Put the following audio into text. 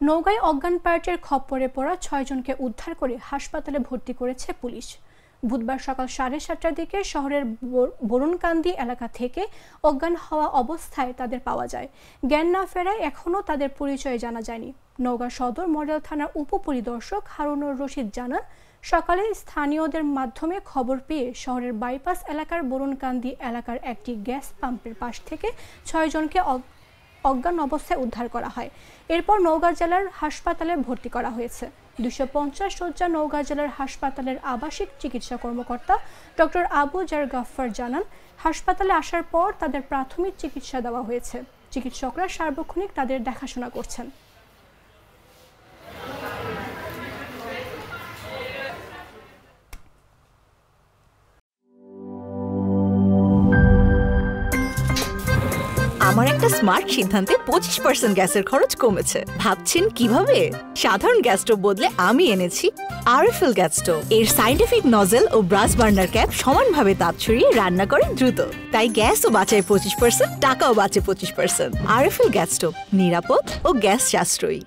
নওগাঁয় অজ্ঞান পার্টির খপ্পরে পড়া ৬ জনকে উদ্ধার করে হাসপাতালে ভর্তি করেছে পুলিশ। বুধবার সকাল 7:30টার দিকে শহরের বরুণকান্দি এলাকা থেকে অজ্ঞান হওয়া অবস্থায় তাদের পাওয়া যায়। জ্ঞান না ফেরায় এখনও তাদের পরিচয় জানা যায়নি। নওগাঁ সদর মডেল থানার উপপরিদর্শক হারুনুর রশিদ জানান, সকালে স্থানীয়দের মাধ্যমে খবর পেয়ে শহরের বাইপাস এলাকার বরুণকান্দি এলাকার একটি গ্যাস পাম্পের পাশ থেকে ৬ জনকে অজ্ঞান অবস্থায় উদ্ধার করা হয়। এরপর নওগাঁ জেলার হাসপাতালে ভর্তি করা হয়েছে। 250 শয্যা নওগাঁ জেলার হাসপাতালের আবাসিক চিকিৎসা কর্মকর্তা ডক্টর আবু জার গাফফার জানান, হাসপাতালে আসার পর তাদের প্রাথমিক চিকিৎসা দেওয়া হয়েছে। চিকিৎসকরা সার্বক্ষণিক তাদের দেখাশোনা করছেন। আমার একটা স্মার্ট সিদ্ধান্তে 25% গ্যাসের খরচ কমেছে। ভাবছেন কিভাবে? সাধারণ গ্যাস স্টোভ বদলে আমি এনেছি আরএফএল গ্যাস স্টোভ। এর সাইন্টিফিক নজল ও ব্রাস বার্নার ক্যাপ সমানভাবে তাপ ছড়িয়ে রান্না করে দ্রুত। তাই গ্যাসও বাঁচায় 25%, টাকাও বাঁচে 25%। আরএফএল গ্যাস স্টোভ নিরাপদ ও গ্যাস সাশ্রয়ী।